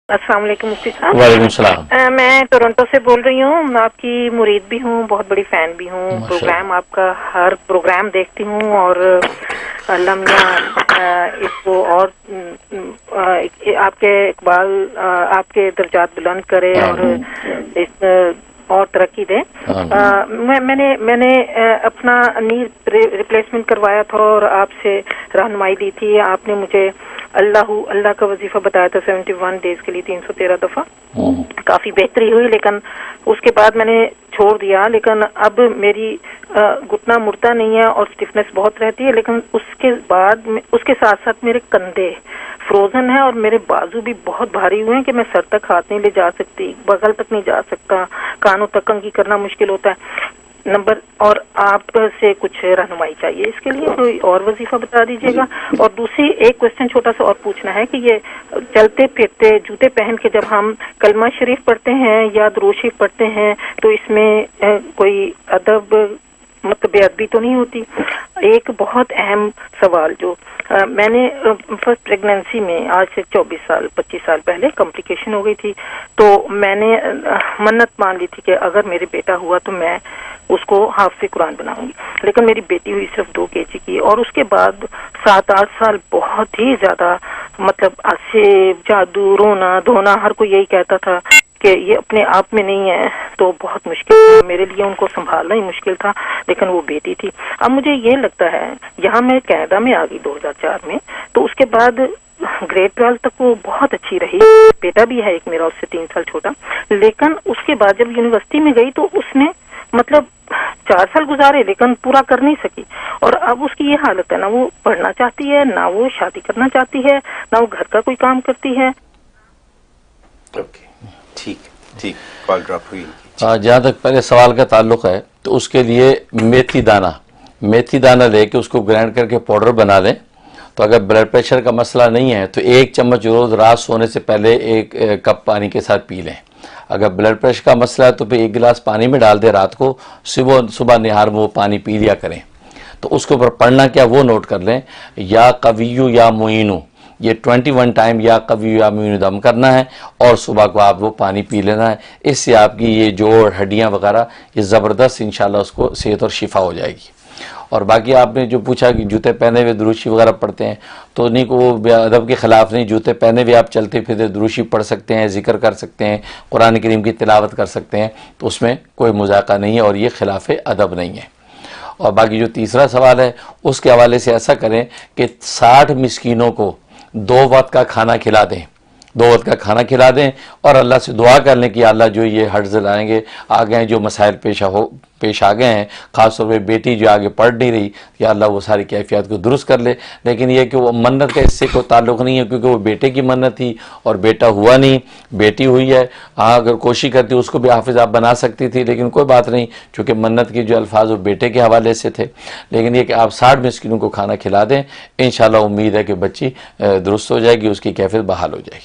السلام علیکم مفتی صاحب۔ وعلیکم السلام۔ میں ٹورنٹو سے بول رہی ہوں، آپ کی مرید بھی ہوں، بہت بڑی فین بھی ہوں، پروگرام آپ کا ہر پروگرام دیکھتی ہوں، اور اللہ میاں اس کو اور آپ کے اقبال آپ کے درجات بلند کرے اور اس اور ترقی دے۔ میں نے اپنا نی ریپلیسمنٹ کروایا تھا اور آپ سے رہنمائی دی تھی، آپ نے مجھے اللہ کا وظیفہ بتایا تھا 71 ڈیز کے لیے 313 دفعہ، کافی بہتری ہوئی، لیکن اس کے بعد میں نے چھوڑ دیا۔ لیکن اب میری گھٹنا مڑتا نہیں ہے اور سٹفنس بہت رہتی ہے، لیکن اس کے ساتھ ساتھ میرے کندھے فروزن ہیں اور میرے بازو بھی بہت بھاری ہوئے ہیں کہ میں سر تک ہاتھ نہیں لے جا سکتی، بغل تک نہیں جا سکتا، کانوں تک کنگھی کرنا مشکل ہوتا ہے۔ اور آپ سے کچھ رہنمائی چاہیے اس کے لیے، کوئی اور وظیفہ بتا دیجیے گا۔ اور دوسری ایک کوشچن چھوٹا سا اور پوچھنا ہے کہ یہ چلتے پھرتے جوتے پہن کے جب ہم کلمہ شریف پڑھتے ہیں یا درود شریف پڑھتے ہیں تو اس میں کوئی ادب مطلب بے ادبی تو نہیں ہوتی؟ ایک بہت اہم سوال جو میں نے فرسٹ پریگننسی میں آج سے 25 سال پہلے کمپلیکیشن ہو گئی تھی، تو میں نے منت مان لی تھی کہ اگر میرے بیٹا ہوا تو میں اس کو حافظ قرآن بناؤں گی، لیکن میری بیٹی ہوئی صرف 2 kg کی، اور اس کے بعد 7-8 سال بہت ہی زیادہ مطلب آسیب، جادو، رونا دھونا، ہر کوئی یہی کہتا تھا کہ یہ اپنے آپ میں نہیں ہے، تو بہت مشکل تھا میرے لیے، ان کو سنبھالنا ہی مشکل تھا، لیکن وہ بیٹی تھی۔ اب مجھے یہ لگتا ہے، یہاں میں کینیڈا میں آ گئی 2004 میں، تو اس کے بعد گریڈ 12 تک وہ بہت اچھی رہی، بیٹا بھی ہے ایک میرا اس سے 3 سال چھوٹا، لیکن اس کے بعد جب یونیورسٹی میں گئی تو اس نے مطلب 4 سال گزارے لیکن پورا کر نہیں سکی، اور اب اس کی یہ حالت ہے، نہ وہ پڑھنا چاہتی ہے، نہ وہ شادی کرنا چاہتی ہے، نہ وہ گھر کا کوئی کام کرتی ہے۔ ٹھیک کال ڈراپ ہوئی۔ جہاں تک پہلے سوال کا تعلق ہے تو اس کے لیے میتھی دانہ لے کے اس کو گرائنڈ کر کے پاؤڈر بنا لیں، تو اگر بلڈ پریشر کا مسئلہ نہیں ہے تو 1 چمچ روز رات سونے سے پہلے 1 کپ پانی کے ساتھ پی لیں۔ اگر بلڈ پریشر کا مسئلہ ہے تو پھر 1 گلاس پانی میں ڈال دیں رات کو، صبح نہار میں وہ پانی پی لیا کریں۔ تو اس کے اوپر پڑھنا کیا وہ نوٹ کر لیں، یا قویو یا معینو، یہ 21 ٹائم یا قویو یا معینو دم کرنا ہے، اور صبح کو آپ وہ پانی پی لینا ہے۔ اس سے آپ کی یہ جوڑ ہڈیاں وغیرہ یہ زبردست انشاءاللہ اس کو صحت اور شفا ہو جائے گی۔ اور باقی آپ نے جو پوچھا کہ جوتے پہنے ہوئے درود شریف وغیرہ پڑھتے ہیں، تو نہیں کو وہ ادب کے خلاف نہیں، جوتے پہنے ہوئے آپ چلتے پھرتے درود شریف پڑھ سکتے ہیں، ذکر کر سکتے ہیں، قرآن کریم کی تلاوت کر سکتے ہیں، تو اس میں کوئی مذاقہ نہیں ہے اور یہ خلاف ادب نہیں ہے۔ اور باقی جو تیسرا سوال ہے اس کے حوالے سے ایسا کریں کہ 60 مسکینوں کو 2 وقت کا کھانا کھلا دیں، 2 وقت کا کھانا کھلا دیں، اور اللہ سے دعا کر لیں کہ اللہ جو یہ ہرز لائیں گے آگے جو مسائل پیش آ گئے ہیں، خاص طور پہ بیٹی جو آگے پڑھ نہیں رہی، یا اللہ وہ ساری کیفیات کو درست کر لے۔ لیکن یہ کہ وہ منت کا اس سے کوئی تعلق نہیں ہے، کیونکہ وہ بیٹے کی منت تھی اور بیٹا ہوا نہیں، بیٹی ہوئی ہے۔ اگر کوشش کرتی اس کو بھی حافظ آپ بنا سکتی تھی، لیکن کوئی بات نہیں، چونکہ منت کی جو الفاظ وہ بیٹے کے حوالے سے تھے۔ لیکن یہ کہ آپ 60 مسکینوں کو کھانا کھلا دیں، انشاءاللہ امید ہے کہ بچی درست ہو جائے گی، اس کی کیفیت بحال ہو جائے گی۔